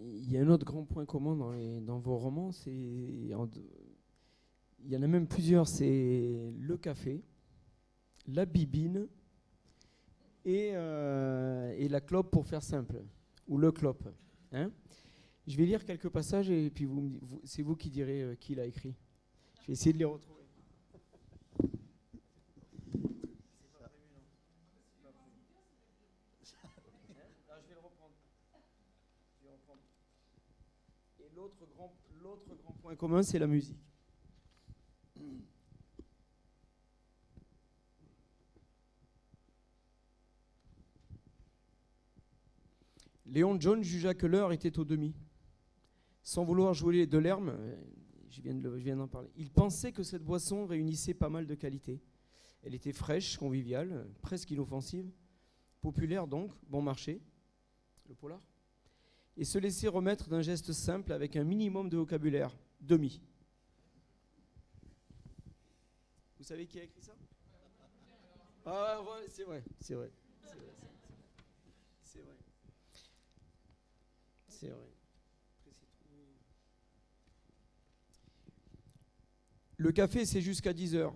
il y a un autre grand point commun dans vos romans, il y en a même plusieurs, c'est le café, la bibine et la clope pour faire simple, ou le clope. Hein, je vais lire quelques passages et puis c'est vous qui direz qui l'a écrit. Je vais essayer de les retrouver. Et l'autre grand point commun, c'est la musique. Léon John jugea que l'heure était au demi. Sans vouloir jouer de l'herbe, je viens d'en parler, il pensait que cette boisson réunissait pas mal de qualités. Elle était fraîche, conviviale, presque inoffensive, populaire donc, bon marché, le polar, et se laisser remettre d'un geste simple avec un minimum de vocabulaire, demi. Vous savez qui a écrit ça? Ah, ouais, c'est vrai. Le café, c'est jusqu'à 10 heures.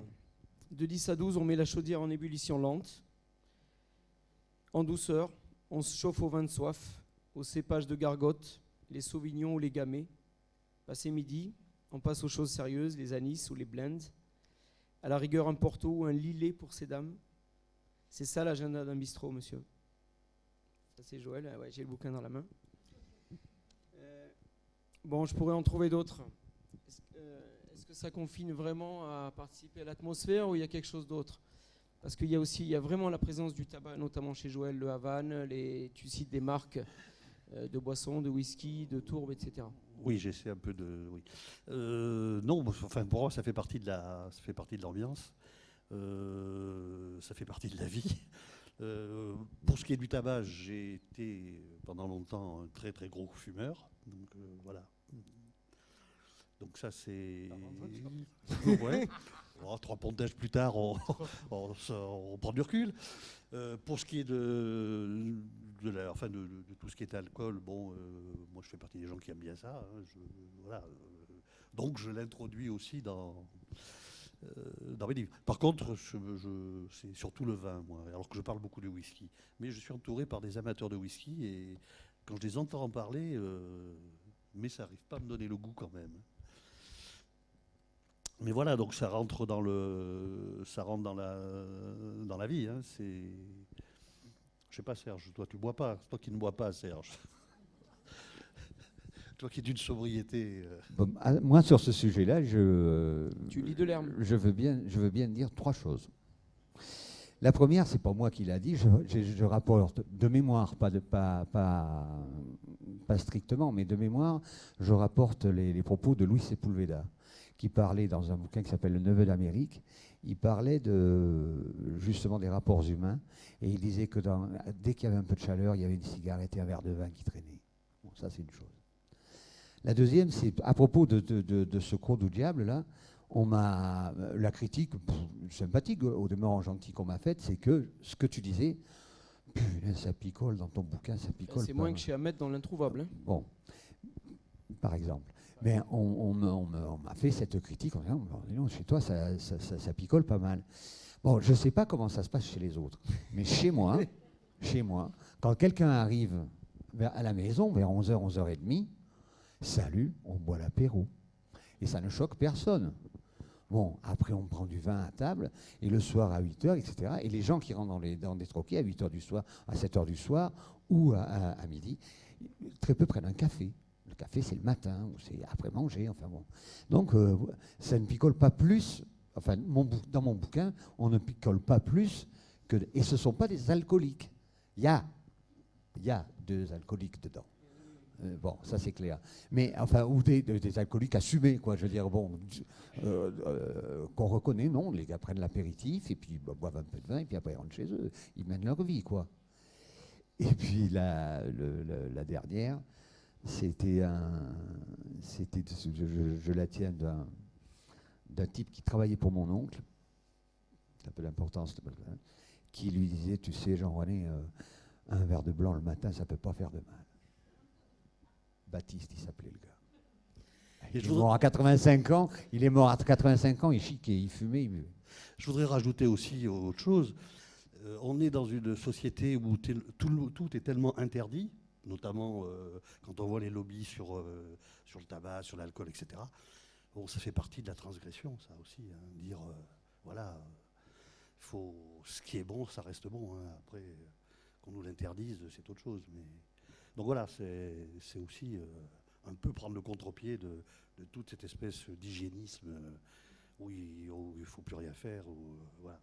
De 10 à 12, on met la chaudière en ébullition lente. En douceur, on se chauffe au vin de soif, au cépage de gargote, les sauvignons ou les gamay. Passé midi, on passe aux choses sérieuses, les anis ou les blends. À la rigueur, un porto ou un lillet pour ces dames. C'est ça l'agenda d'un bistrot, monsieur. Ça, c'est Joël. Ouais, j'ai le bouquin dans la main. Bon, je pourrais en trouver d'autres. Est-ce que ça confine vraiment à participer à l'atmosphère ou il y a quelque chose d'autre? Parce qu'il y a vraiment la présence du tabac, notamment chez Joël, le Havane, tu cites des marques de boissons, de whisky, de tourbe, etc. Oui, j'essaie un peu de... Oui. Non, enfin, pour moi, ça fait partie de l'ambiance. Ça fait partie de la vie. Pour ce qui est du tabac, j'ai été pendant longtemps un très très gros fumeur. Donc voilà. Donc ça c'est... Ouais. Oh, 3 pontages plus tard, on prend du recul. Pour ce qui est de tout ce qui est alcool, bon, moi je fais partie des gens qui aiment bien ça. Hein, voilà, donc je l'introduis aussi dans mes livres. Par contre, c'est surtout le vin, moi, alors que je parle beaucoup de whisky. Mais je suis entouré par des amateurs de whisky et quand je les entends en parler, mais ça n'arrive pas à me donner le goût quand même. Mais voilà, donc ça rentre dans la vie. Hein, je sais pas, Serge, toi tu bois pas, c'est toi qui ne bois pas, Serge. Toi qui es d'une sobriété. Bon, moi, sur ce sujet-là, Tu lis de l'herbe. Je veux bien dire 3 choses. La première, c'est pas moi qui l'a dit, je rapporte de mémoire, pas strictement, mais de mémoire, je rapporte les propos de Luis Sepúlveda, qui parlait dans un bouquin qui s'appelle Le Neveu d'Amérique. Il parlait justement des rapports humains, et il disait que dès qu'il y avait un peu de chaleur, il y avait une cigarette et un verre de vin qui traînaient. Bon, ça c'est une chose. La deuxième, c'est à propos de ce Croc du Diable, là, la critique sympathique, au demeurant gentil qu'on m'a faite, c'est que ce que tu disais, putain, ça picole dans ton bouquin, ça picole. C'est moins que chez Ahmed dans l'Introuvable. Hein. Bon, par exemple. Mais on m'a fait cette critique en disant, non, chez toi, ça picole pas mal. Bon, je ne sais pas comment ça se passe chez les autres, mais chez moi, quand quelqu'un arrive à la maison vers 11h, 11h30, salut, on boit l'apéro. Et ça ne choque personne. Bon, après, on prend du vin à table, et le soir à 8h, etc. Et les gens qui rentrent dans des troquets à 8h du soir, à 7h du soir, ou à midi, très peu prennent un café. Le café, c'est le matin, ou c'est après manger, enfin bon. Donc, ça ne picole pas plus, enfin, dans mon bouquin, on ne picole pas plus et ce ne sont pas des alcooliques. Il y a 2 alcooliques dedans. Bon, ça c'est clair. Mais enfin, ou des alcooliques assumés, quoi. Je veux dire, bon, qu'on reconnaît, non, les gars prennent l'apéritif et puis boivent un peu de vin et puis après ils rentrent chez eux. Ils mènent leur vie, quoi. Et puis la dernière, je la tiens d'un type qui travaillait pour mon oncle, c'est un peu l'importance, qui lui disait, tu sais, Jean-René, un verre de blanc le matin, ça peut pas faire de mal. Baptiste, il s'appelait le gars. Et Il est mort à 85 ans. Il est mort à 85 ans. Il chiquait, il fumait, il buvait. Je voudrais rajouter aussi autre chose. On est dans une société où tout est tellement interdit, notamment quand on voit les lobbies sur le tabac, sur l'alcool, etc. Bon, ça fait partie de la transgression, ça aussi. Hein, dire, voilà, ce qui est bon, ça reste bon. Hein. Après, qu'on nous l'interdise, c'est autre chose. Mais... Donc voilà, c'est aussi un peu prendre le contre-pied de toute cette espèce d'hygiénisme où il ne faut plus rien faire. Voilà.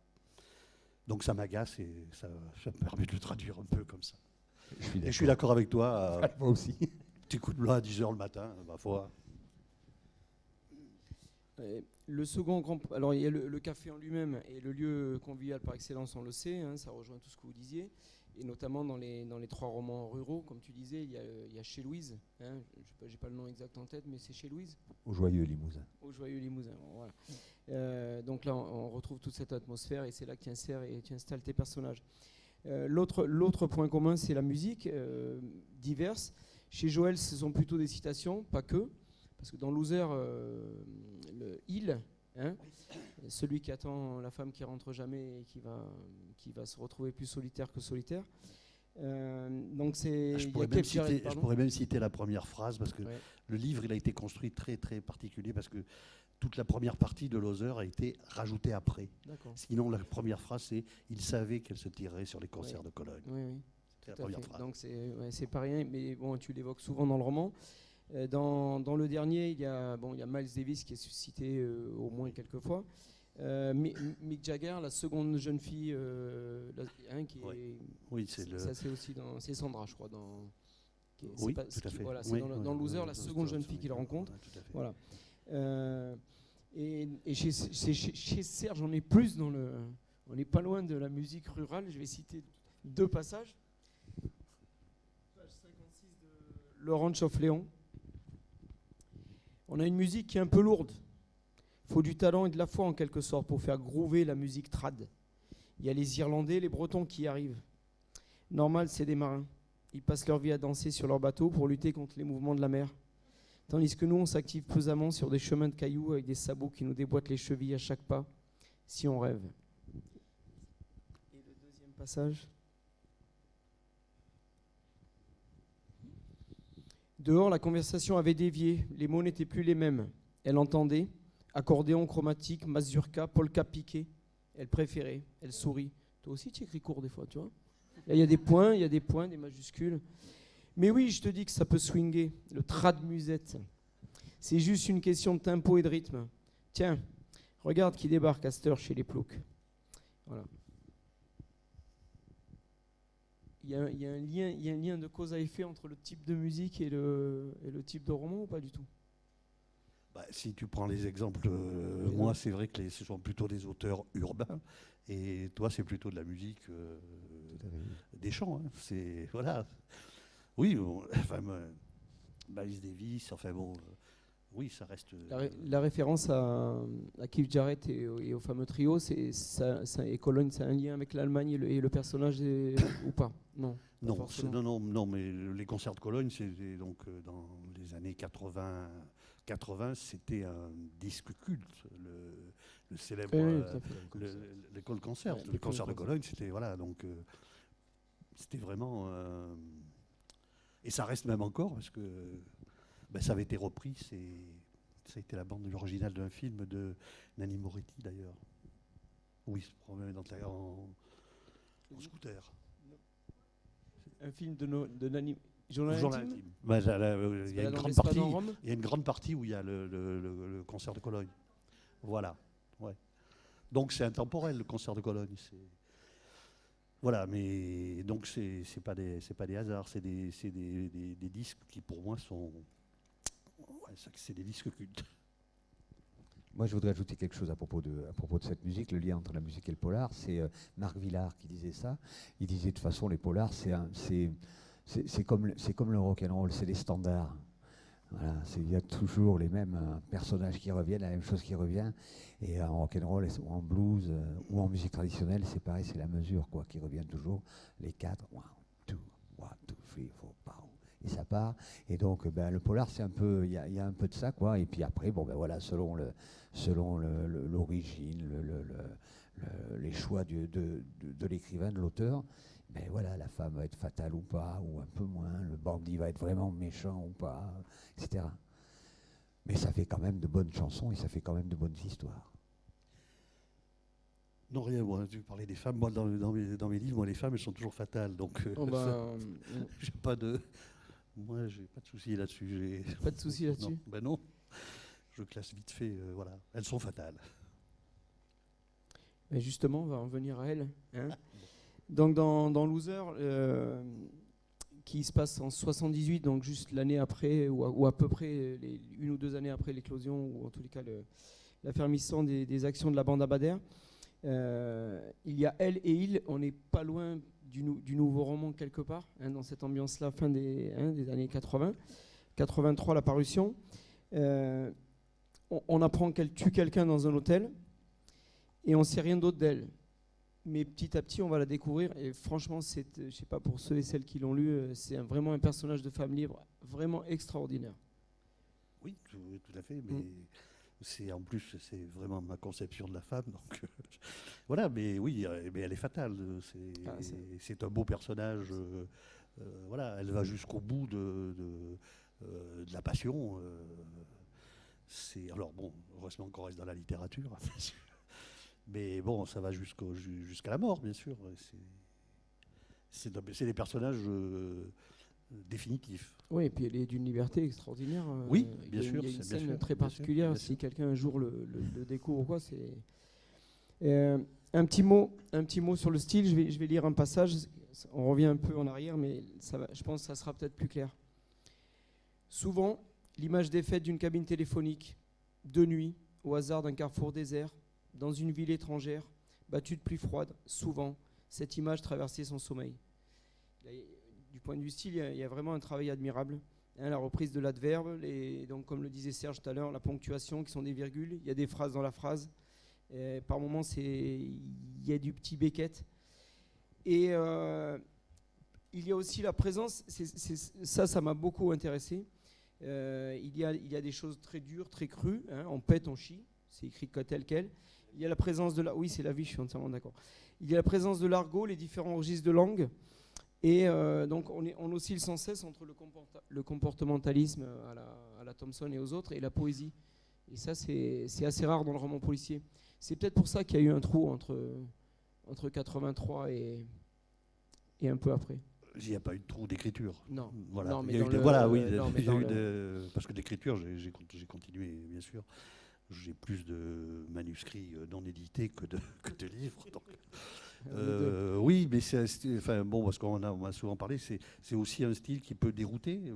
Donc ça m'agace et ça me permet de le traduire un peu comme ça. Je suis d'accord avec toi. Moi aussi. Petit coup de blanc à 10h le matin, ma foi. Le second grand... Alors, il y a le café en lui-même et le lieu convivial par excellence, on le sait, hein, ça rejoint tout ce que vous disiez. Et notamment dans les 3 romans ruraux, comme tu disais, il y a Chez Louise. Hein, je n'ai pas le nom exact en tête, mais c'est Chez Louise. Au Joyeux Limousin. Au Joyeux Limousin, voilà. Donc là, on retrouve toute cette atmosphère et c'est là que tu insères et tu installes tes personnages. L'autre point commun, c'est la musique, diverse. Chez Joël, ce sont plutôt des citations, pas que. Parce que dans Loser, le Il, hein, celui qui attend la femme qui rentre jamais et qui va se retrouver plus solitaire que solitaire. Donc c'est. Je pourrais même citer la première phrase parce que le livre il a été construit très très particulier parce que toute la première partie de Loser a été rajoutée après. D'accord. Sinon la première phrase c'est il savait qu'elle se tirait sur les concerts de Cologne. Oui. C'est la première phrase. Donc c'est pas rien, mais bon tu l'évoques souvent dans le roman. Dans le dernier, il y a Miles Davis qui est cité au moins quelques fois. Mick Jagger, la seconde jeune fille, qui est. Oui, c'est aussi c'est Sandra, je crois. Oui, tout à fait. Voilà, c'est dans Loser, la seconde jeune fille qu'il rencontre. Voilà. Et chez Serge, on est plus on n'est pas loin de la musique rurale. Je vais citer 2 passages. Page 56 de Laurent Choffléon. On a une musique qui est un peu lourde. Il faut du talent et de la foi en quelque sorte pour faire groover la musique trad. Il y a les Irlandais, les Bretons qui y arrivent. Normal, c'est des marins. Ils passent leur vie à danser sur leur bateau pour lutter contre les mouvements de la mer. Tandis que nous, on s'active pesamment sur des chemins de cailloux avec des sabots qui nous déboîtent les chevilles à chaque pas, si on rêve. Et le deuxième passage. Dehors, la conversation avait dévié, les mots n'étaient plus les mêmes. Elle entendait, accordéon chromatique, mazurka, polka piqué. Elle préférait, elle sourit. Toi aussi, tu écris court des fois, tu vois. Là, il y a des points, des majuscules. Mais oui, je te dis que ça peut swinger, le trad musette. C'est juste une question de tempo et de rythme. Tiens, regarde qui débarque à cette heure chez les ploucs. Voilà. Il y a un lien de cause à effet entre le type de musique et le type de roman ou pas du tout? Si tu prends les exemples, moi c'est vrai que ce sont plutôt des auteurs urbains et toi c'est plutôt de la musique, des chants. Hein. C'est voilà. Oui, Miles Davis, enfin bon, oui, ça reste. La référence à Keith Jarrett et au fameux trio, et Cologne, c'est un lien avec l'Allemagne et le personnage ou pas? Non. Non, mais les concerts de Cologne, c'était donc dans les années 80, c'était un disque culte, le célèbre l'école concert, le concert de Cologne, c'était voilà, donc c'était vraiment et ça reste même encore parce que ça avait été repris, ça a été la bande originale d'un film de Nanni Moretti d'ailleurs. Oui, il se promène en scooter. Un film de Nanni. Journal intime. Il y a une grande partie où il y a le concert de Cologne. Voilà. Ouais. Donc c'est intemporel le concert de Cologne. Voilà, mais donc c'est pas des hasards, c'est des disques qui pour moi sont, c'est des disques cultes. Moi, je voudrais ajouter quelque chose à propos de cette musique, le lien entre la musique et le polar. C'est Marc Villard qui disait ça. Il disait de toute façon, les polars, c'est comme le rock'n'roll, c'est des standards. Voilà, il y a toujours les mêmes personnages qui reviennent, la même chose qui revient. Et en rock'n'roll ou en blues ou en musique traditionnelle, c'est pareil, c'est la mesure qui revient toujours. Les 4, 1, 2, 3, 4, 5. et ça part. Et donc, le polar, c'est un peu, il y a un peu de ça, quoi. Et puis après, bon, ben voilà, selon l'origine, les choix de l'écrivain, de l'auteur, ben voilà, la femme va être fatale ou pas, ou un peu moins, le bandit va être vraiment méchant ou pas, etc. Mais ça fait quand même de bonnes chansons et ça fait quand même de bonnes histoires. Non, rien, moi, tu parlais des femmes. Moi, dans mes livres, moi, les femmes, elles sont toujours fatales. Donc, j'ai pas de. Moi, j'ai pas de souci là-dessus. Pas de souci là-dessus. Non, ben non. Je classe vite fait, voilà. Elles sont fatales. Mais justement, on va en venir à elles. Hein. Donc, dans Loser, qui se passe en 78, donc juste l'année après, ou à peu près une ou 2 années après l'éclosion, ou en tous les cas l'affermissement des actions de la bande Abadère, il y a elle et il, on n'est pas loin du nouveau roman quelque part, hein, dans cette ambiance-là, fin des années 80, 83 la parution. On apprend qu'elle tue quelqu'un dans un hôtel et on ne sait rien d'autre d'elle. Mais petit à petit, on va la découvrir et franchement, je sais pas, pour ceux et celles qui l'ont lu, c'est vraiment un personnage de femme libre vraiment extraordinaire. Oui, tout à fait, mais en plus, c'est vraiment ma conception de la femme. Donc, voilà, mais oui, mais elle est fatale. C'est un beau personnage. Voilà, elle va jusqu'au bout de la passion. Alors bon, heureusement qu'on reste dans la littérature. Mais bon, ça va jusqu'à la mort, bien sûr. C'est des personnages définitifs. Oui, et puis elle est d'une liberté extraordinaire. Oui, bien sûr. Il y a une scène très particulière. Si quelqu'un un jour le découvre ou quoi, c'est... un petit mot sur le style. Je vais lire un passage. On revient un peu en arrière, mais je pense que ça sera peut-être plus clair. Souvent, l'image défaite d'une cabine téléphonique, de nuit, au hasard d'un carrefour désert, dans une ville étrangère, battue de pluie froide, souvent, cette image traversait son sommeil. Du point de vue style, il y a vraiment un travail admirable. Hein, la reprise de l'adverbe, donc comme le disait Serge tout à l'heure, la ponctuation qui sont des virgules, il y a des phrases dans la phrase. Par moments, il y a du petit Beckett. Et il y a aussi la présence, ça m'a beaucoup intéressé. Il y a des choses très dures, très crues. Hein, on pète, on chie. C'est écrit tel quel. Il y a la présence de oui, c'est la vie, je suis entièrement d'accord. Il y a la présence de l'argot, les différents registres de langue. Et donc, on oscille sans cesse entre le comportementalisme à la Thompson et aux autres et la poésie. Et ça, c'est assez rare dans le roman policier. C'est peut-être pour ça qu'il y a eu un trou entre 83 et un peu après. Il n'y a pas eu de trou d'écriture. Non. Voilà. Non, mais parce que d'écriture, j'ai continué, bien sûr. J'ai plus de manuscrits non édités que de livres. Donc. Oui, mais parce qu'on en a souvent parlé, c'est aussi un style qui peut dérouter.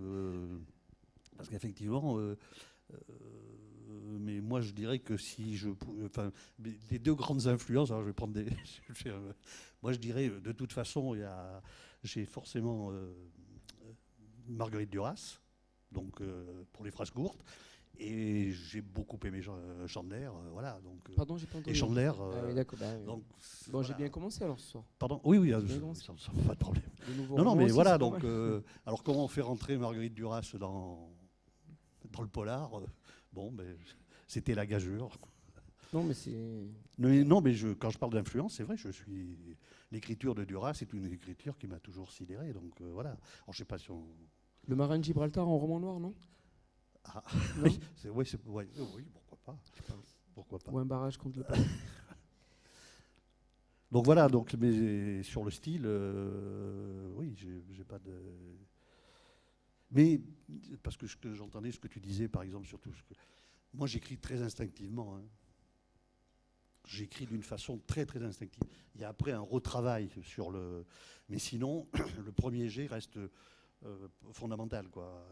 Parce qu'effectivement, mais moi je dirais que si les deux grandes influences, alors je vais prendre des. Moi je dirais, de toute façon, j'ai forcément Marguerite Duras, donc pour les phrases courtes. Et j'ai beaucoup aimé Chandler, voilà. Donc, pardon, j'ai pas entendu. Et Chandler. Oui, d'accord. Donc, bon, voilà. J'ai bien commencé alors ce soir. Pardon. Oui, sans pas de problème. Non, mais voilà. Donc, alors comment on fait rentrer Marguerite Duras dans le polar Bon, c'était la gageure. Non, mais c'est. Non, mais quand je parle d'influence, c'est vrai. L'écriture de Duras, c'est une écriture qui m'a toujours sidéré. Donc voilà. Alors je sais pas si on. Le marin de Gibraltar en roman noir, non? Ah, oui, pourquoi pas. Ou un barrage contre le Donc voilà, mais sur le style, oui, j'ai pas de. Mais parce que j'entendais ce que tu disais, par exemple, surtout moi j'écris très instinctivement. Hein. J'écris d'une façon très très instinctive. Il y a après un retravail sur le. Mais sinon, le premier jet reste fondamental, quoi.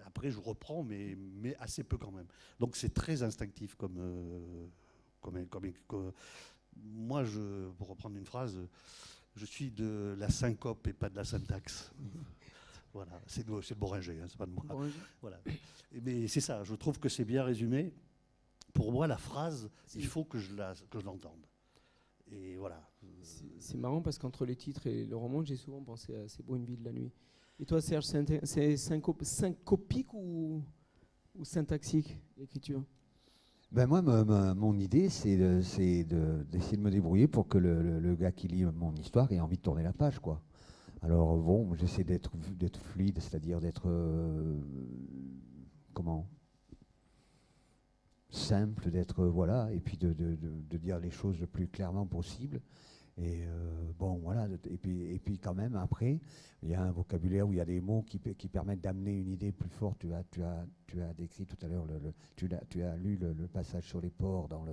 Après, je reprends, mais assez peu quand même. Donc, c'est très instinctif comme moi, pour reprendre une phrase, je suis de la syncope et pas de la syntaxe. Voilà, c'est le Boringer, hein, c'est pas de moi. Voilà. Mais c'est ça, je trouve que c'est bien résumé. Pour moi, la phrase, il faut que je l'entende. Et voilà. C'est marrant parce qu'entre les titres et le roman, j'ai souvent pensé à C'est beau une ville de la nuit. Et toi, Serge, c'est syncopique ou syntaxique, l'écriture? Ben moi, mon idée, c'est d'essayer de me débrouiller pour que le gars qui lit mon histoire ait envie de tourner la page, quoi. Alors bon, j'essaie d'être fluide, c'est-à-dire d'être simple, d'être voilà, et puis de dire les choses le plus clairement possible. Et bon, voilà. Et puis quand même, après, il y a un vocabulaire où il y a des mots qui permettent d'amener une idée plus forte. Tu as décrit tout à l'heure, tu as lu le passage sur les porcs dans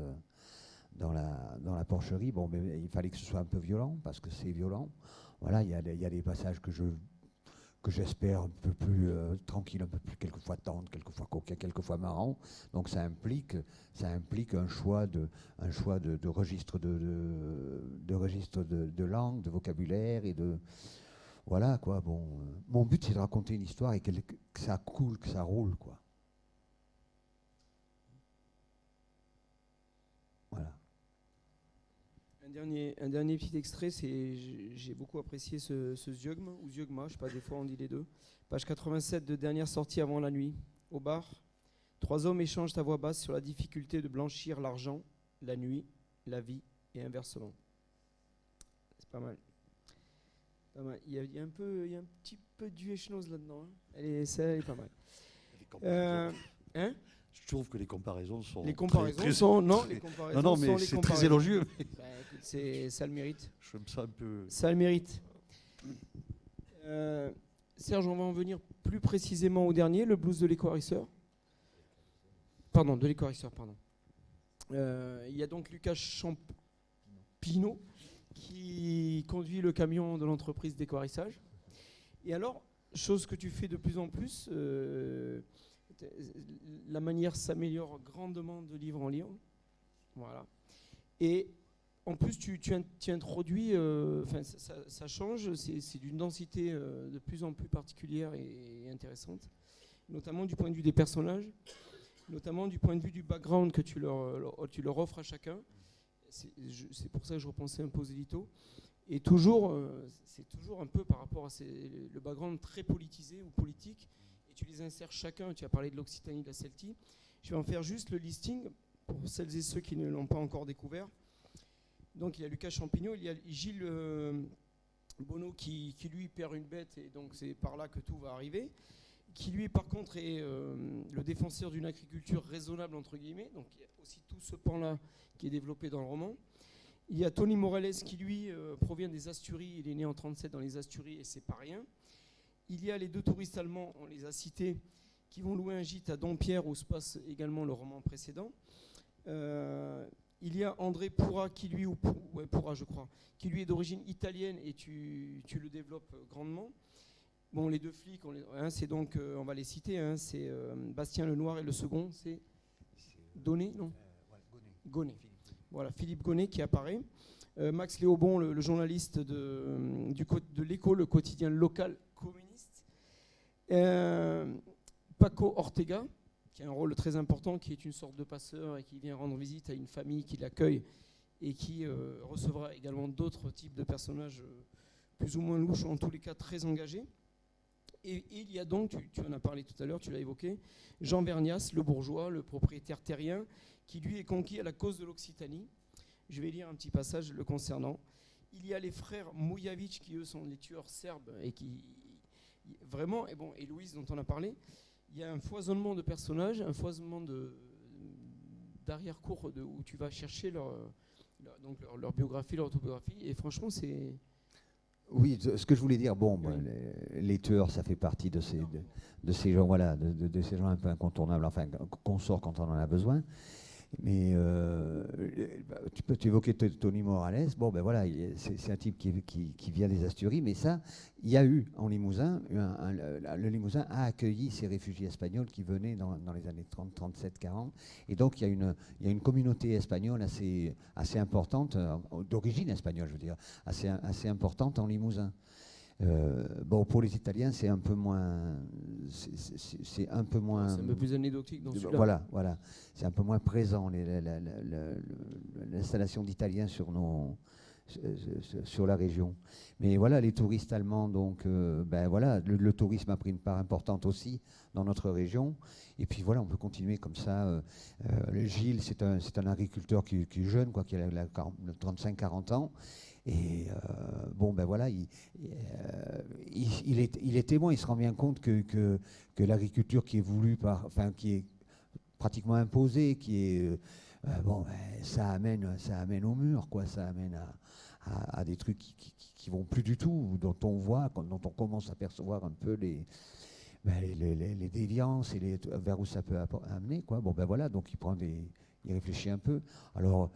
la porcherie. Bon, mais il fallait que ce soit un peu violent, parce que c'est violent. Voilà, il y a des passages que j'espère un peu plus tranquille, un peu plus quelquefois tendre, quelquefois coquet, quelquefois marrant. Donc ça implique un choix de registre de langue, de vocabulaire et de voilà quoi. Bon, mon but c'est de raconter une histoire et que ça coule, que ça roule quoi. Voilà. Un dernier petit extrait, j'ai beaucoup apprécié ce Zeugma, ou Zeugma, je ne sais pas, des fois on dit les deux. Page 87 de Dernière sortie avant la nuit. Au bar, 3 hommes échangent à voix basse sur la difficulté de blanchir l'argent, la nuit, la vie et inversement. C'est pas mal. Pas mal. Il y a un petit peu du Echnoz là-dedans. Hein. Elle est pas mal. Je trouve que les comparaisons sont les comparaisons sont mais c'est très élogieux. Bah, écoute, ça le mérite. Je me sens un peu. Ça le mérite. Serge, on va en venir plus précisément au dernier, le blues de l'éco-harisseur. Pardon. Il y a donc Lucas Champino qui conduit le camion de l'entreprise d'éco-harissage. Et alors, chose que tu fais de plus en plus, la manière s'améliore grandement de livre en livre. Voilà. Et en plus, tu introduis, ça change, c'est d'une densité de plus en plus particulière et intéressante, notamment du point de vue des personnages, notamment du point de vue du background que tu leur offres à chacun. C'est pour ça que je repensais un peu aux éditos. Et toujours, c'est toujours un peu par rapport à le background très politisé ou politique. Tu les insères chacun, tu as parlé de l'Occitanie, de la Celtie. Je vais en faire juste le listing pour celles et ceux qui ne l'ont pas encore découvert. Donc il y a Lucas Champignon, il y a Gilles Bonneau qui lui perd une bête et donc c'est par là que tout va arriver. Qui lui par contre est le défenseur d'une agriculture raisonnable entre guillemets. Donc il y a aussi tout ce pan-là qui est développé dans le roman. Il y a Tony Morales qui lui provient des Asturies, il est né en 1937 dans les Asturies et c'est pas rien. Il y a les 2 touristes allemands, on les a cités, qui vont louer un gîte à Dompierre où se passe également le roman précédent. Il y a André Pourra qui lui, je crois, qui lui est d'origine italienne et tu le développes grandement. Bon, les 2 flics, c'est donc, on va les citer, c'est Bastien Lenoir et le second, c'est Gonnet, non Gonnet. Voilà, Philippe Gonnet qui apparaît. Max Léaubon, le journaliste de l'Écho, le quotidien local communiste. Paco Ortega, qui a un rôle très important, qui est une sorte de passeur et qui vient rendre visite à une famille qui l'accueille et qui recevra également d'autres types de personnages plus ou moins louches, en tous les cas très engagés. Et il y a donc, tu en as parlé tout à l'heure, tu l'as évoqué, Jean Bernias, le bourgeois, le propriétaire terrien, qui lui est conquis à la cause de l'Occitanie. Je vais lire un petit passage le concernant. Il y a les frères Mujavic qui, eux, sont les tueurs serbes et qui, vraiment, et Louise dont on a parlé, il y a un foisonnement de personnages, un foisonnement d'arrière-cours où tu vas chercher leur biographie, leur autobiographie, et franchement, c'est... Oui, ce que je voulais dire, bon, oui. Les tueurs, ça fait partie de ces gens, voilà, de ces gens un peu incontournables, enfin, qu'on sort quand on en a besoin. Mais tu évoquais Tony Morales. Bon, ben voilà, c'est un type qui vient des Asturies, mais ça, il y a eu en Limousin, le Limousin a accueilli ces réfugiés espagnols qui venaient dans les années 30, 37, 40. Et donc, il y a une communauté espagnole assez importante, d'origine espagnole, je veux dire, assez importante en Limousin. Bon, pour les Italiens, c'est un peu moins. C'est un peu moins. C'est un peu plus anecdotique dans celui-là. Voilà. C'est un peu moins présent, l'installation d'Italiens sur sur la région. Mais voilà, les touristes allemands, donc, ben voilà, le tourisme a pris une part importante aussi dans notre région. Et puis voilà, on peut continuer comme ça. Le Gilles, c'est un agriculteur qui est jeune, quoi, qui a 35-40 ans. Et bon, ben voilà, il est témoin, il se rend bien compte que l'agriculture qui est voulue qui est pratiquement imposée, bon, ben, ça amène au mur, quoi, ça amène à des trucs qui vont plus du tout, dont on commence à percevoir un peu les déviances et vers où ça peut amener, quoi. Bon, ben voilà, donc il réfléchit un peu. Alors,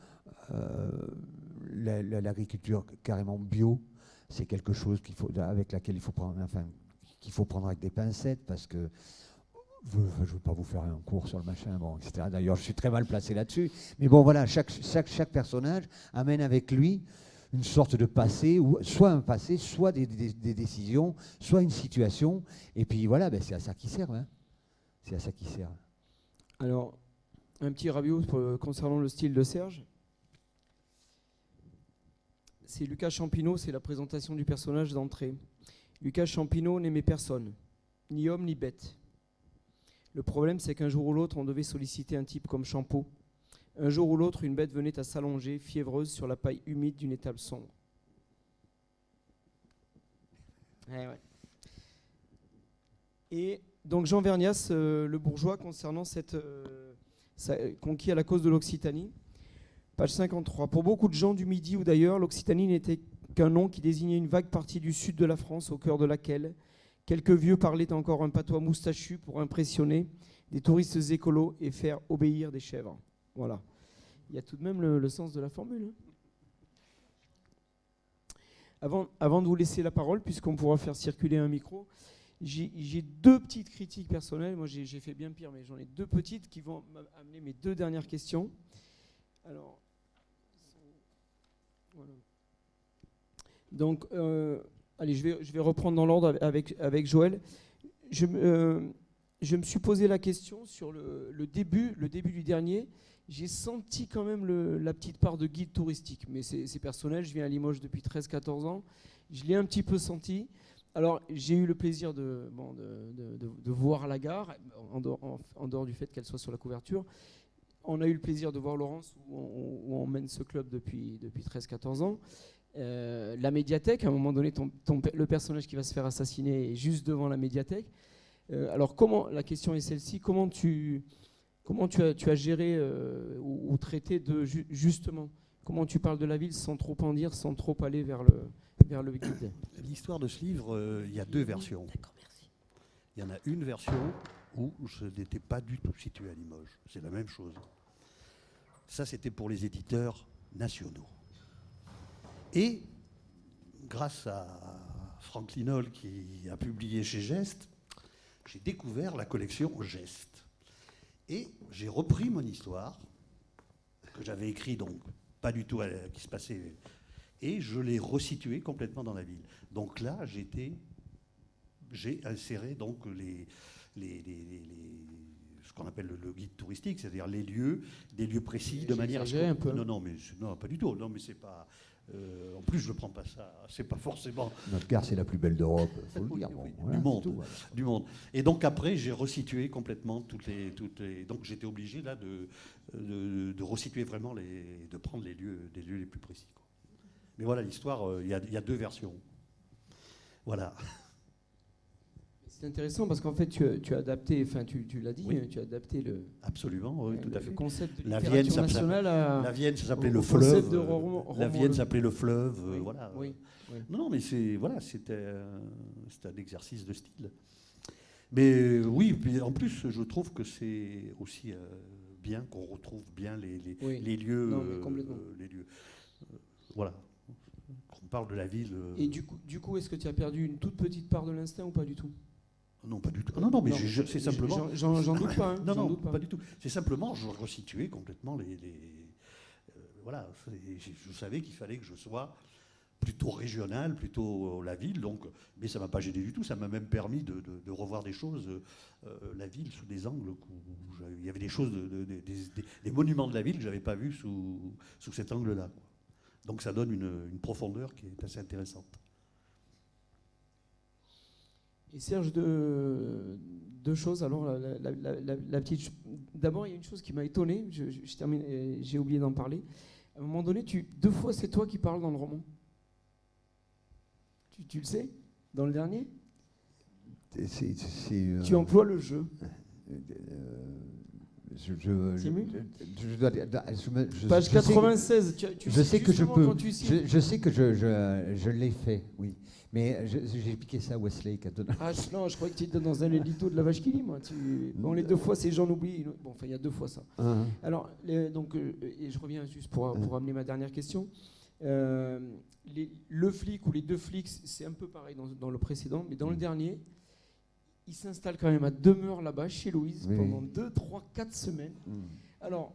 l'agriculture carrément bio, c'est quelque chose avec laquelle il faut prendre avec des pincettes, parce que je ne veux pas vous faire un cours sur le machin, bon, etc. D'ailleurs, je suis très mal placé là-dessus. Mais bon, voilà, chaque personnage amène avec lui une sorte de passé, soit un passé, soit des décisions, soit une situation. Et puis voilà, ben, c'est à ça qu'il sert. Hein. C'est à ça qu'il sert. Alors, un petit rabiot concernant le style de Serge. C'est Lucas Champineau, c'est la présentation du personnage d'entrée. Lucas Champineau n'aimait personne, ni homme ni bête. Le problème, c'est qu'un jour ou l'autre, on devait solliciter un type comme Champeau. Un jour ou l'autre, une bête venait à s'allonger, fiévreuse, sur la paille humide d'une étable sombre. Ouais. Et donc Jean Vernias, le bourgeois, concernant conquis à la cause de l'Occitanie, page 53. Pour beaucoup de gens du Midi ou d'ailleurs, l'Occitanie n'était qu'un nom qui désignait une vague partie du sud de la France, au cœur de laquelle quelques vieux parlaient encore un patois moustachu pour impressionner des touristes écolos et faire obéir des chèvres. Voilà. Il y a tout de même le sens de la formule. Avant de vous laisser la parole, puisqu'on pourra faire circuler un micro, j'ai deux petites critiques personnelles. Moi, j'ai fait bien pire, mais j'en ai deux petites qui vont amener mes deux dernières questions. Alors, voilà. Donc, allez, je vais reprendre dans l'ordre avec Joël. Je me suis posé la question sur le début du dernier. J'ai senti quand même la petite part de guide touristique, mais c'est personnel. Je viens à Limoges depuis 13-14 ans. Je l'ai un petit peu senti. Alors, j'ai eu le plaisir de voir la gare, en dehors du fait qu'elle soit sur la couverture. On a eu le plaisir de voir Laurence, où on mène ce club depuis 13-14 ans. La médiathèque, à un moment donné, le personnage qui va se faire assassiner est juste devant la médiathèque. Alors, la question est celle-ci, comment tu as géré ou traité justement, comment tu parles de la ville sans trop en dire, sans trop aller vers le guide? L'histoire de ce livre, il y a deux versions. D'accord, merci. Il y en a une version où je n'étais pas du tout situé à Limoges. C'est la même chose. Ça, c'était pour les éditeurs nationaux. Et grâce à Franck Linol, qui a publié chez Geste, j'ai découvert la collection Geste. Et j'ai repris mon histoire, que j'avais écrite donc pas du tout qui se passait, et je l'ai resituée complètement dans la ville. Donc là, j'ai inséré donc ce qu'on appelle le guide touristique, c'est-à-dire les lieux, des lieux précis, de manière à ce un peu. Non, pas du tout. Non, mais c'est pas. En plus, je ne prends pas ça. C'est pas forcément. Notre gare, c'est la plus belle d'Europe, il faut le dire. Oui, Bon, voilà, du monde, tout, voilà. du monde. Et donc après, j'ai resitué complètement toutes les. Donc j'étais obligé là de resituer vraiment de prendre des lieux les plus précis, quoi. Mais voilà, l'histoire. Il y a deux versions. Voilà. C'est intéressant parce qu'en fait, tu as adapté, enfin tu l'as dit, Oui. Tu as adapté Tout à fait. le concept de La littérature Vienne, nationale La Vienne, ça s'appelait au le concept fleuve. de roman. La Vienne s'appelait le fleuve. Oui, Voilà. oui. Non, mais c'était un exercice de style. Mais oui, puis en plus, je trouve que c'est aussi bien qu'on retrouve bien les lieux. Non, mais complètement. Les lieux. Voilà. Qu'on parle de la ville. Et du coup, est-ce que tu as perdu une toute petite part de l'instinct ou pas du tout? Non, pas du tout. Non, mais c'est simplement. J'en doute pas. Hein, non, pas du tout. C'est simplement, je resituais complètement voilà. Je savais qu'il fallait que je sois plutôt régional, plutôt la ville. Donc, mais ça m'a pas gêné du tout. Ça m'a même permis de revoir des choses, la ville sous des angles où il y avait des choses, des monuments de la ville que j'avais pas vus sous cet angle-là. Donc ça donne une profondeur qui est assez intéressante. Et Serge, deux choses. Alors, la petite. D'abord, il y a une chose qui m'a étonné. Je termine, j'ai oublié d'en parler. À un moment donné, 2 fois, c'est toi qui parles dans le roman. Tu le sais, dans le dernier. Tu emploies le jeu. Page 96. Je sais que je peux. Je sais que je l'ai fait, oui. Mais j'ai piqué ça à Westlake. Non, je croyais que tu étais dans un édito de la vache qui lit, moi. Bon, les 2 fois, c'est j'en oublie. Bon, enfin, il y a 2 fois ça. Alors, donc, et je reviens juste pour amener ma dernière question. Le flic ou les 2 flics, c'est un peu pareil dans le précédent, mais dans le dernier, il s'installe quand même à demeure là-bas, chez Louise, pendant 2, 3, 4 semaines. Alors,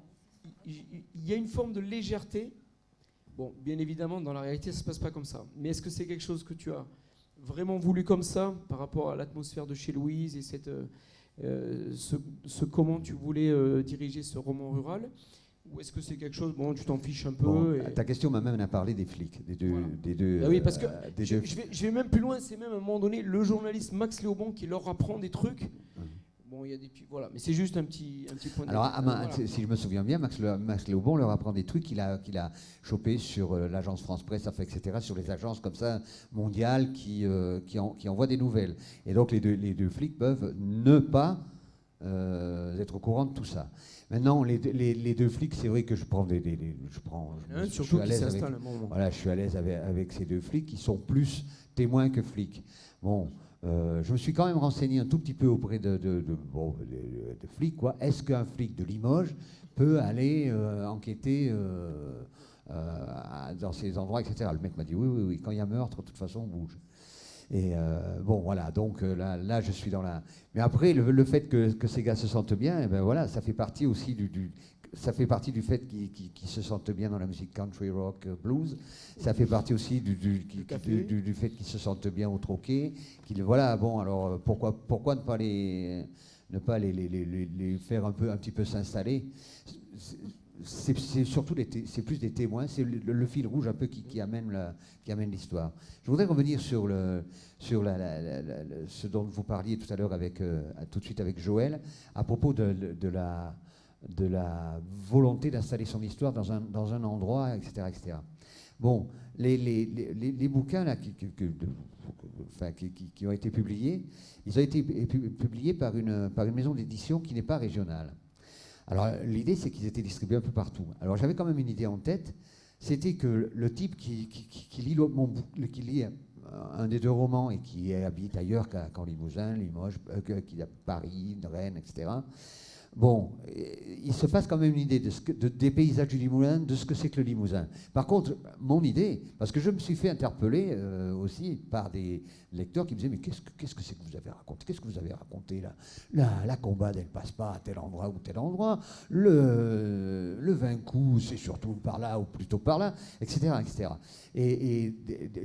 il y a une forme de légèreté. Bon, bien évidemment, dans la réalité, ça ne se passe pas comme ça. Mais est-ce que c'est quelque chose que tu as vraiment voulu comme ça, par rapport à l'atmosphère de chez Louise et comment tu voulais diriger ce roman rural? Ou est-ce que c'est quelque chose, tu t'en fiches un peu Ta question m'a même parlé des flics, des deux. Ah oui, parce que je vais même plus loin, c'est même à un moment donné le journaliste Max Léaubon qui leur apprend des trucs. Bon, il y a des petits, voilà, mais c'est juste un petit point. Alors, si je me souviens bien, Max Léaubon leur apprend des trucs qu'il a chopé sur l'agence France Presse, etc., sur les agences comme ça mondiales qui envoient des nouvelles. Et donc les deux flics peuvent ne pas être au courant de tout ça. Maintenant, les 2 flics, c'est vrai que je suis à l'aise avec. Voilà, je suis à l'aise avec ces 2 flics qui sont plus témoins que flics. Bon, je me suis quand même renseigné un tout petit peu auprès de flics, quoi. Est-ce qu'un flic de Limoges peut aller enquêter dans ces endroits, etc. Le mec m'a dit oui, quand il y a meurtre, de toute façon, on bouge. Et voilà, donc là, je suis dans la. Mais après, le fait que ces gars se sentent bien, eh ben voilà, ça fait partie aussi ça fait partie du fait qu'ils se sentent bien dans la musique country, rock, blues. Ça fait partie aussi du fait qu'ils se sentent bien au troquet. Voilà, bon, alors pourquoi ne pas les faire un petit peu s'installer? C'est surtout c'est plus des témoins, c'est le fil rouge un peu qui amène l'histoire. Je voudrais revenir sur ce dont vous parliez tout à l'heure tout de suite avec Joël, à propos de la volonté d'installer son histoire dans un endroit, etc., etc. Bon, les bouquins là, qui ont été publiés, ils ont été publiés par une maison d'édition qui n'est pas régionale. Alors l'idée, c'est qu'ils étaient distribués un peu partout. Alors j'avais quand même une idée en tête, c'était que le type qui lit un des 2 romans et qui habite ailleurs qu'en Limousin, Limoges, qui a Paris, Rennes, etc., bon, il se fasse quand même une idée des paysages du Limousin, de ce que c'est que le Limousin. Par contre, mon idée, parce que je me suis fait interpeller aussi par des lecteurs qui me disaient mais qu'est-ce que c'est que vous avez raconté? Qu'est-ce que vous avez raconté là? La Combade, elle passe pas à tel endroit ou tel endroit. Le Vincou, c'est surtout par là ou plutôt par là, etc., etc. Et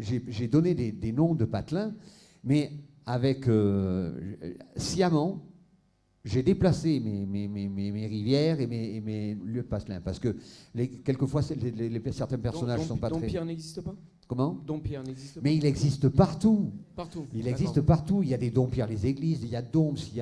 j'ai donné des noms de patelins, mais avec sciemment. J'ai déplacé mes rivières et mes lieux de passelin parce que quelquefois certains personnages sont pas très. Dompierre n'existe pas? Comment? Dompierre n'existe pas. Mais il existe partout. Partout. Il existe partout. Il y a des Dompierre les églises, il y a Doms, il y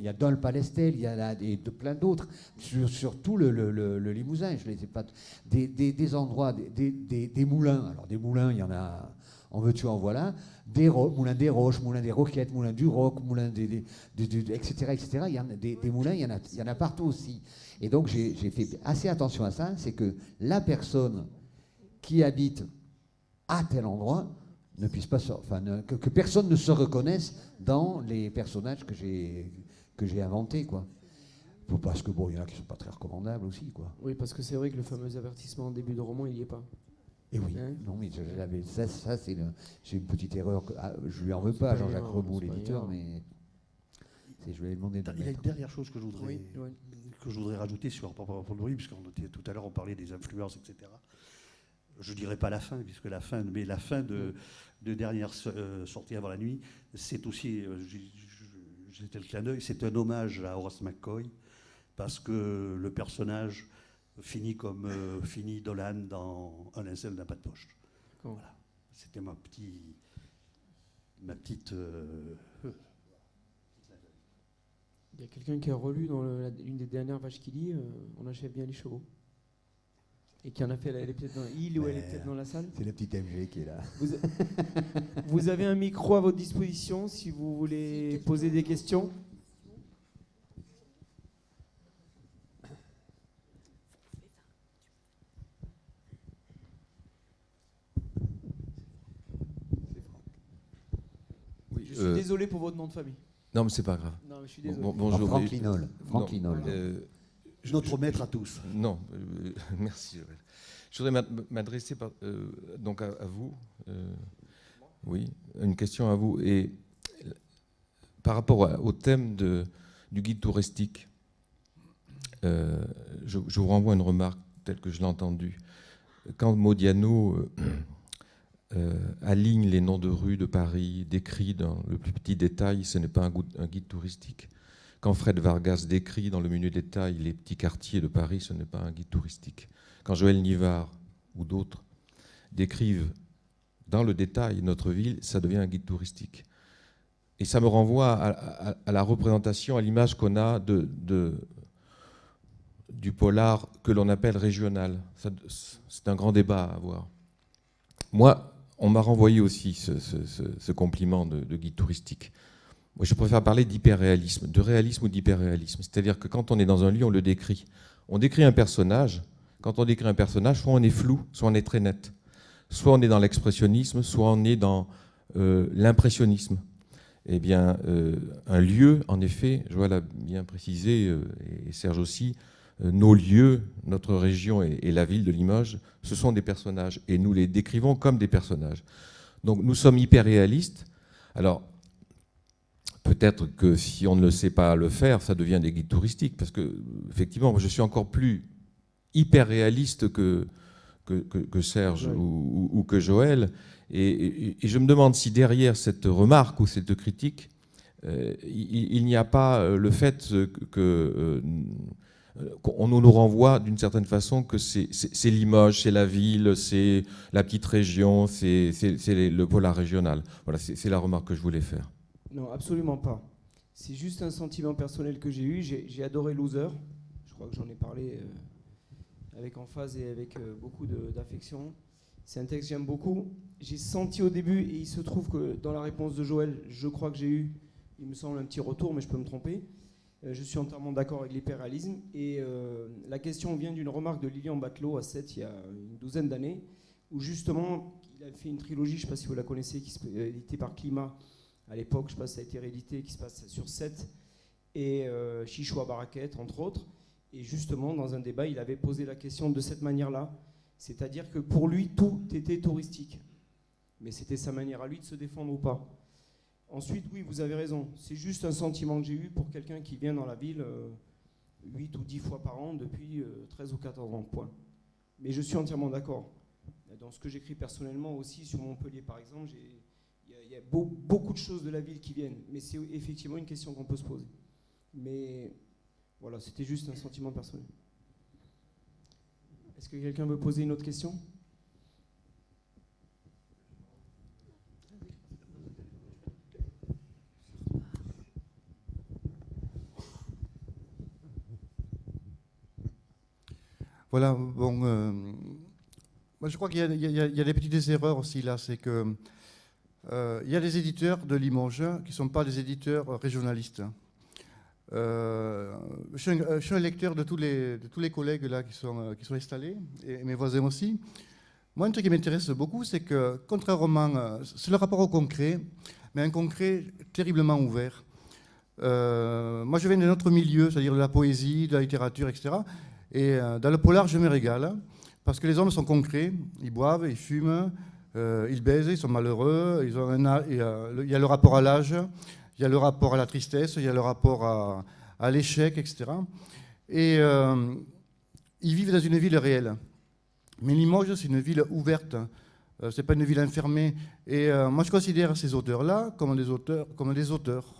a Dol-Palestel, il y a plein d'autres. Surtout le Limousin, je les ai pas. Des endroits, des moulins. Alors des moulins, il y en a. En veux-tu, en voilà. Moulin des Roches, Moulin des Roquettes, Moulin du Roc, Moulin etc., etc. Il y en a des moulins, il y en a partout aussi. Et donc j'ai fait assez attention à ça, c'est que la personne qui habite à tel endroit ne puisse pas, que personne ne se reconnaisse dans les personnages que j'ai inventés, quoi. Parce que bon, il y en a qui sont pas très recommandables aussi, quoi. Oui, parce que c'est vrai que le fameux avertissement en début de roman, il n'y est pas. Et oui, non, mais c'est une petite erreur. Je lui en veux pas à Jean-Jacques Reboux, l'éditeur, mais je vais lui demander de. Il y a une dernière chose que je voudrais rajouter sur le bruit, puisqu'on était tout à l'heure, on parlait des influences, etc. Je dirais pas la fin, puisque la fin de dernière sortie avant la nuit, c'est aussi, j'étais le clin d'œil, c'est un hommage à Horace McCoy, parce que le personnage finit comme finit Dolan dans Un linceul d'un pas de poche. D'accord. Voilà. C'était ma petite. Il y a quelqu'un qui a relu dans une des dernières vaches qui lit On achève bien les chevaux. Et qui en a fait, elle est peut-être dans il ou elle est peut-être dans la salle. C'est la petite MG qui est là. Vous avez un micro à votre disposition si vous voulez poser des questions. Oui, Je suis désolé pour votre nom de famille. non, mais c'est pas grave. Non, mais je suis désolé. Bonjour. Franck Linol. Franck Non, Linol. Notre maître à tous. Non, merci Joël. Je voudrais m'adresser donc à vous. Oui, une question à vous. Et par rapport au thème du guide touristique, je vous renvoie à une remarque telle que je l'ai entendue. Quand Modiano aligne les noms de rues de Paris, décrit dans le plus petit détail, ce n'est pas un guide touristique. Quand Fred Vargas décrit dans le minutieux détail les petits quartiers de Paris, ce n'est pas un guide touristique. Quand Joël Nivard ou d'autres décrivent dans le détail notre ville, ça devient un guide touristique. Et ça me renvoie à la représentation, à l'image qu'on a du polar que l'on appelle régional. C'est un grand débat à avoir. Moi, on m'a renvoyé aussi ce compliment de guide touristique. Moi, je préfère parler d'hyperréalisme, de réalisme ou d'hyperréalisme. C'est-à-dire que quand on est dans un lieu, on le décrit. On décrit un personnage. Quand on décrit un personnage, soit on est flou, soit on est très net. Soit on est dans l'expressionnisme, soit on est dans l'impressionnisme. Eh bien, un lieu, en effet, Joël a bien précisé, et Serge aussi, nos lieux, notre région et la ville de Limoges, ce sont des personnages. Et nous les décrivons comme des personnages. Donc nous sommes hyperréalistes. Alors, peut-être que si on ne le sait pas le faire, ça devient des guides touristiques, parce que effectivement, moi, je suis encore plus hyper réaliste que Serge ou que Joël, et je me demande si derrière cette remarque ou cette critique, il n'y a pas le fait qu'on nous renvoie d'une certaine façon que c'est Limoges, c'est la ville, c'est la petite région, c'est le polar régional. Voilà, c'est la remarque que je voulais faire. Non, absolument pas. C'est juste un sentiment personnel que j'ai eu. J'ai adoré Loser. Je crois que j'en ai parlé avec emphase et avec beaucoup d'affection. C'est un texte que j'aime beaucoup. J'ai senti au début, et il se trouve que dans la réponse de Joël, je crois que j'ai eu, il me semble, un petit retour, mais je peux me tromper. Je suis entièrement d'accord avec l'hyperréalisme. Et la question vient d'une remarque de Lilian Batelot à Sète, il y a une douzaine d'années, où justement, il a fait une trilogie, je ne sais pas si vous la connaissez, qui est éditée par Climat. À l'époque, je ne sais pas si ça a été réédité, qui se passe sur 7, et Chichoua Baraket, entre autres. Et justement, dans un débat, il avait posé la question de cette manière-là. C'est-à-dire que pour lui, tout était touristique. Mais c'était sa manière à lui de se défendre ou pas. Ensuite, oui, vous avez raison. C'est juste un sentiment que j'ai eu pour quelqu'un qui vient dans la ville 8 ou 10 fois par an depuis 13 ou 14 ans, point. Mais je suis entièrement d'accord. Dans ce que j'écris personnellement aussi, sur Montpellier, par exemple, il y a beaucoup de choses de la ville qui viennent, mais c'est effectivement une question qu'on peut se poser. Mais voilà, c'était juste un sentiment personnel. Est-ce que quelqu'un veut poser une autre question ? Voilà, bon, moi je crois qu'il y a des petites erreurs aussi là, c'est que il y a des éditeurs de Limoges qui ne sont pas des éditeurs régionalistes. Je suis un lecteur de tous les collègues là qui sont installés, et mes voisins aussi. Moi, un truc qui m'intéresse beaucoup, c'est que, contrairement, c'est le rapport au concret, mais un concret terriblement ouvert. Moi, je viens d'un autre milieu, c'est-à-dire de la poésie, de la littérature, etc. Et dans le polar, je me régale, parce que les hommes sont concrets, ils boivent, ils fument, ils baisent, ils sont malheureux, il y a le rapport à l'âge, il y a le rapport à la tristesse, il y a le rapport à l'échec, etc. Et ils vivent dans une ville réelle. Mais Limoges, c'est une ville ouverte, c'est pas une ville enfermée. Et moi, je considère ces auteurs-là comme des auteurs.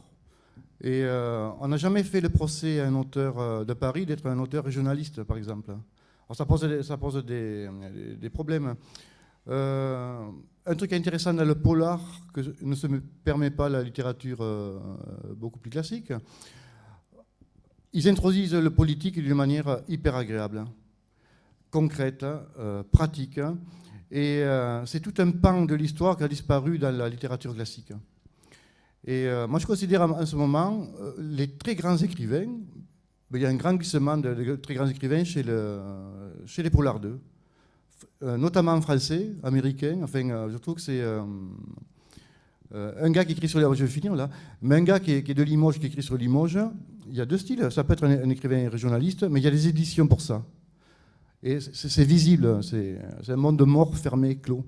Et on n'a jamais fait le procès à un auteur de Paris d'être un auteur régionaliste, par exemple. Alors ça pose des problèmes. Un truc intéressant dans le polar que ne se permet pas la littérature beaucoup plus classique, ils introduisent le politique d'une manière hyper agréable, concrète, pratique, et c'est tout un pan de l'histoire qui a disparu dans la littérature classique. Et moi je considère en ce moment les très grands écrivains, il y a un grand glissement de très grands écrivains chez les polars 2. Notamment français, américain. Enfin, je trouve que c'est un gars qui écrit sur Limoges, je vais finir là, mais un gars qui est de Limoges, qui écrit sur Limoges. Il y a deux styles. Ça peut être un écrivain régionaliste, mais il y a des éditions pour ça. Et c'est visible. C'est un monde mort, fermé, clos.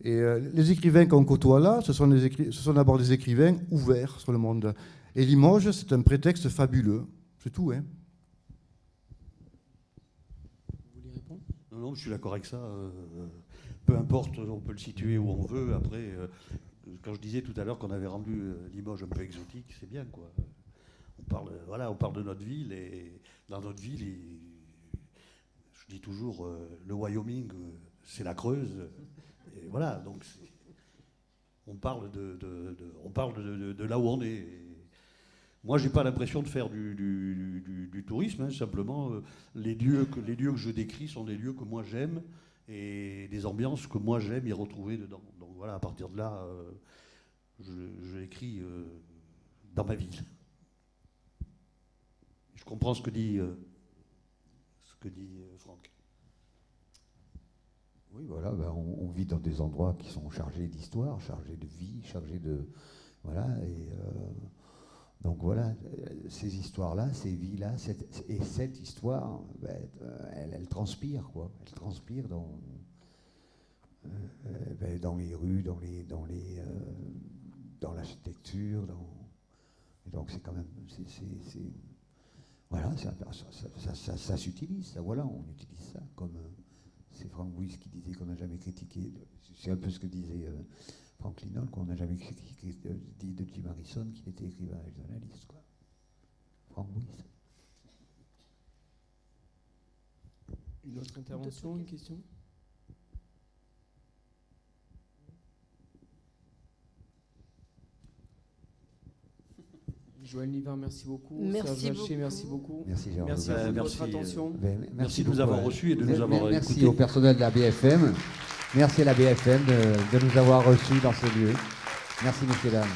Et les écrivains qu'on côtoie là, ce sont d'abord des écrivains ouverts sur le monde. Et Limoges, c'est un prétexte fabuleux. C'est tout, hein. Non, je suis d'accord avec ça. Peu importe, on peut le situer où on veut. Après, quand je disais tout à l'heure qu'on avait rendu Limoges un peu exotique, c'est bien, quoi. On parle de notre ville, et dans notre ville, je dis toujours, le Wyoming, c'est la Creuse. Et voilà, donc on parle de là où on est. Moi, j'ai pas l'impression de faire du tourisme, hein, simplement les lieux que je décris sont des lieux que moi j'aime et des ambiances que moi j'aime y retrouver dedans. Donc voilà, à partir de là, je écris dans ma ville. Je comprends ce que dit Franck. Oui, voilà, ben on vit dans des endroits qui sont chargés d'histoire, chargés de vie, chargés de... Voilà, et... Donc voilà, ces histoires-là, ces vies-là, cette histoire, ben, elle transpire, quoi. Elle transpire dans les rues, dans l'architecture, et donc c'est quand même, voilà, ça s'utilise, ça, voilà, on utilise ça comme c'est Franck Bouys qui disait qu'on n'a jamais critiqué. C'est un peu ce que disait Franck Linol, qu'on n'a jamais critiqué dit de Jim Harrison, qu'il était écrivain régionaliste, quoi. Franck Bouys. Une autre intervention, une question ? Joël Nivard, merci beaucoup. Merci Serge Vacher, beaucoup. merci beaucoup. Merci, Gérard. Merci pour votre attention. Merci de nous avoir reçus et de nous avoir Merci écoutés. au personnel de la BFM. Merci à la BFM de nous avoir reçus dans ce lieu. Merci, messieurs, dames.